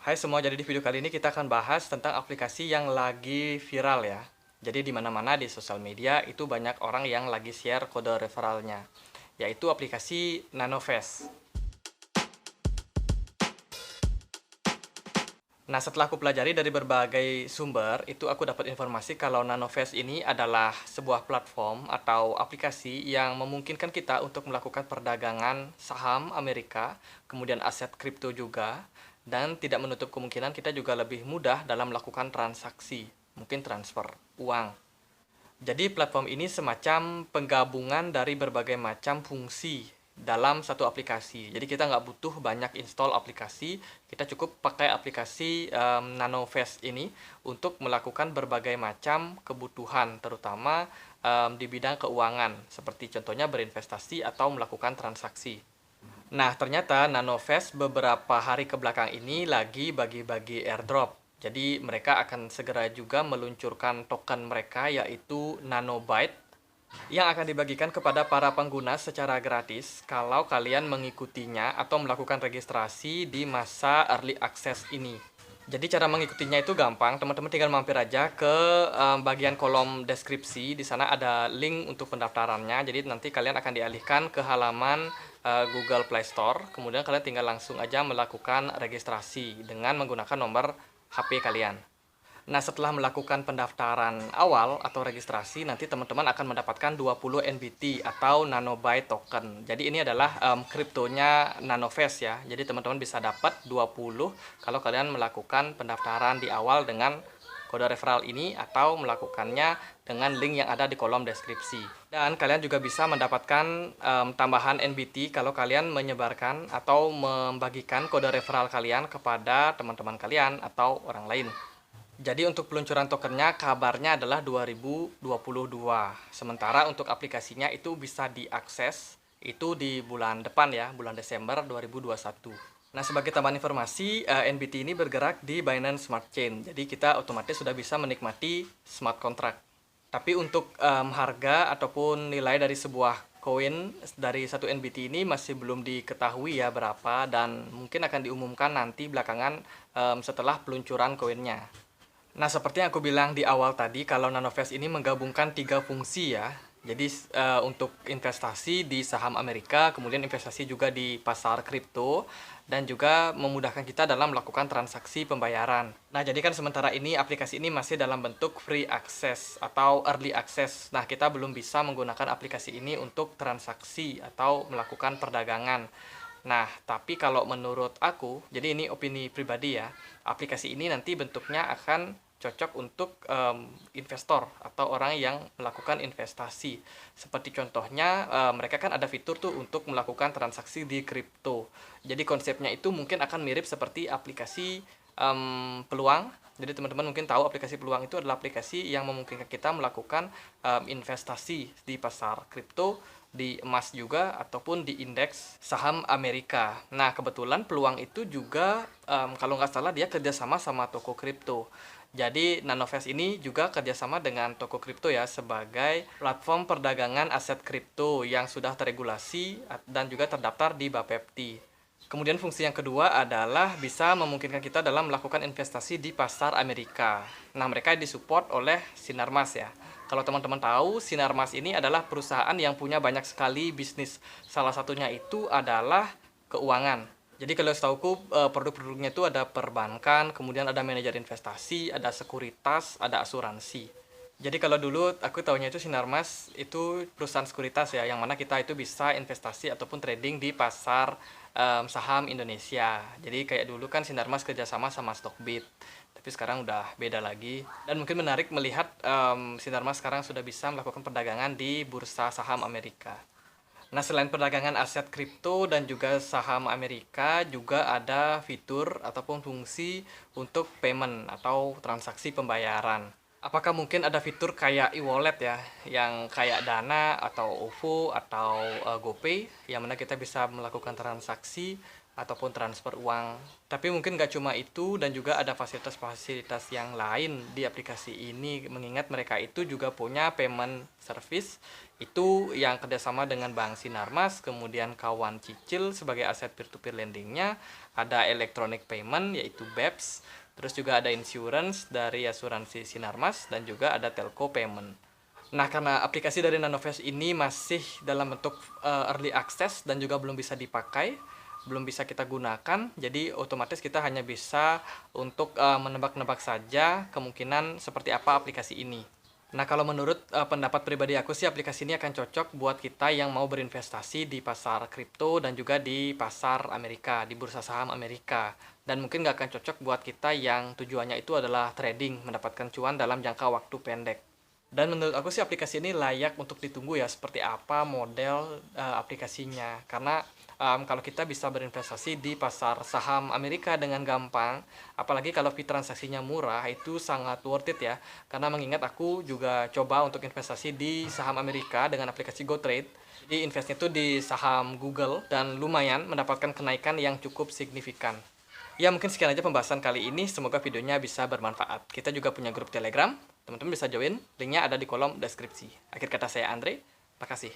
Hai semua, jadi di video kali ini kita akan bahas tentang aplikasi yang lagi viral ya. Jadi di mana-mana di sosial media itu banyak orang yang lagi share kode referralnya, yaitu aplikasi Nanovest. Nah, setelah aku pelajari dari berbagai sumber, itu aku dapat informasi kalau Nanovest ini adalah sebuah platform atau aplikasi yang memungkinkan kita untuk melakukan perdagangan saham Amerika, kemudian aset kripto juga, dan tidak menutup kemungkinan kita juga lebih mudah dalam melakukan transaksi, mungkin transfer uang. Jadi platform ini semacam penggabungan dari berbagai macam fungsi dalam satu aplikasi. Jadi kita nggak butuh banyak install aplikasi, kita cukup pakai aplikasi Nanovest ini untuk melakukan berbagai macam kebutuhan, terutama di bidang keuangan, seperti contohnya berinvestasi atau melakukan transaksi. Nah, ternyata Nanovest beberapa hari ke belakang ini lagi bagi-bagi airdrop. Jadi mereka akan segera juga meluncurkan token mereka yaitu Nanobyte yang akan dibagikan kepada para pengguna secara gratis kalau kalian mengikutinya atau melakukan registrasi di masa early access ini. Jadi cara mengikutinya itu gampang, teman-teman tinggal mampir aja ke bagian kolom deskripsi. Di sana ada link untuk pendaftarannya. Jadi nanti kalian akan dialihkan ke halaman Google Play Store. Kemudian kalian tinggal langsung aja melakukan registrasi dengan menggunakan nomor HP kalian. Nah, setelah melakukan pendaftaran awal atau registrasi, nanti teman-teman akan mendapatkan 20 NBT atau Nanobyte token. Jadi ini adalah kriptonya Nanovest ya. Jadi teman-teman bisa dapat 20 kalau kalian melakukan pendaftaran di awal dengan kode referral ini atau melakukannya dengan link yang ada di kolom deskripsi. Dan kalian juga bisa mendapatkan tambahan NBT kalau kalian menyebarkan atau membagikan kode referral kalian kepada teman-teman kalian atau orang lain. Jadi untuk peluncuran tokennya kabarnya adalah 2022. Sementara untuk aplikasinya itu bisa diakses itu di bulan depan ya, bulan Desember 2021. Nah, sebagai tambahan informasi, NBT ini bergerak di Binance Smart Chain. Jadi kita otomatis sudah bisa menikmati smart contract. Tapi untuk harga ataupun nilai dari sebuah koin dari satu NBT ini masih belum diketahui ya berapa, dan mungkin akan diumumkan nanti belakangan setelah peluncuran koinnya. Nah, seperti yang aku bilang di awal tadi, kalau Nanovest ini menggabungkan 3 fungsi ya. Jadi untuk investasi di saham Amerika, kemudian investasi juga di pasar kripto, dan juga memudahkan kita dalam melakukan transaksi pembayaran. Nah, jadi kan sementara ini aplikasi ini masih dalam bentuk free access atau early access. Nah, kita belum bisa menggunakan aplikasi ini untuk transaksi atau melakukan perdagangan. Nah, tapi kalau menurut aku, jadi ini opini pribadi ya, aplikasi ini nanti bentuknya akan cocok untuk investor atau orang yang melakukan investasi. Seperti contohnya, mereka kan ada fitur tuh untuk melakukan transaksi di kripto. Jadi konsepnya itu mungkin akan mirip seperti aplikasi peluang. Jadi teman-teman mungkin tahu aplikasi peluang itu adalah aplikasi yang memungkinkan kita melakukan investasi di pasar kripto, di emas juga, ataupun di indeks saham Amerika. Nah, kebetulan peluang itu juga kalau nggak salah dia kerjasama sama toko kripto. Jadi Nanovest ini juga kerjasama dengan toko kripto ya, sebagai platform perdagangan aset kripto yang sudah terregulasi dan juga terdaftar di Bapepti. Kemudian fungsi yang kedua adalah bisa memungkinkan kita dalam melakukan investasi di pasar Amerika. Nah, mereka disupport oleh Sinarmas ya. Kalau teman-teman tahu, Sinarmas ini adalah perusahaan yang punya banyak sekali bisnis. Salah satunya itu adalah keuangan. Jadi kalau setauku produk-produknya itu ada perbankan, kemudian ada manajer investasi, ada sekuritas, ada asuransi. Jadi kalau dulu aku tahunya itu Sinarmas itu perusahaan sekuritas ya, yang mana kita itu bisa investasi ataupun trading di pasar saham Indonesia. Jadi kayak dulu kan Sinarmas kerjasama sama Stockbit, tapi sekarang udah beda lagi. Dan mungkin menarik melihat Sinarmas sekarang sudah bisa melakukan perdagangan di bursa saham Amerika. Nah, selain perdagangan aset kripto dan juga saham Amerika, juga ada fitur ataupun fungsi untuk payment atau transaksi pembayaran. Apakah mungkin ada fitur kayak e-wallet ya, yang kayak Dana atau OVO atau GoPay, yang mana kita bisa melakukan transaksi ataupun transfer uang. Tapi mungkin nggak cuma itu, dan juga ada fasilitas-fasilitas yang lain di aplikasi ini, mengingat mereka itu juga punya payment service, itu yang kerjasama dengan Bank Sinarmas, kemudian Kawan Cicil sebagai aset peer-to-peer lendingnya, ada electronic payment yaitu BEPS, terus juga ada insurance dari asuransi Sinarmas, dan juga ada telco payment. Nah, karena aplikasi dari Nanovest ini masih dalam bentuk early access dan juga belum bisa dipakai, belum bisa kita gunakan, jadi otomatis kita hanya bisa untuk menebak-nebak saja kemungkinan seperti apa aplikasi ini. Nah, kalau menurut pendapat pribadi aku sih, aplikasi ini akan cocok buat kita yang mau berinvestasi di pasar kripto dan juga di pasar Amerika, di bursa saham Amerika. Dan mungkin nggak akan cocok buat kita yang tujuannya itu adalah trading, mendapatkan cuan dalam jangka waktu pendek. Dan menurut aku sih aplikasi ini layak untuk ditunggu ya, seperti apa model aplikasinya. Karena kalau kita bisa berinvestasi di pasar saham Amerika dengan gampang, apalagi kalau fee transaksinya murah, itu sangat worth it ya. Karena mengingat aku juga coba untuk investasi di saham Amerika dengan aplikasi GoTrade. Jadi investnya itu di saham Google dan lumayan mendapatkan kenaikan yang cukup signifikan. Ya, mungkin sekian aja pembahasan kali ini. Semoga videonya bisa bermanfaat. Kita juga punya grup Telegram. Teman-teman bisa join. Linknya ada di kolom deskripsi. Akhir kata saya Andre. Makasih.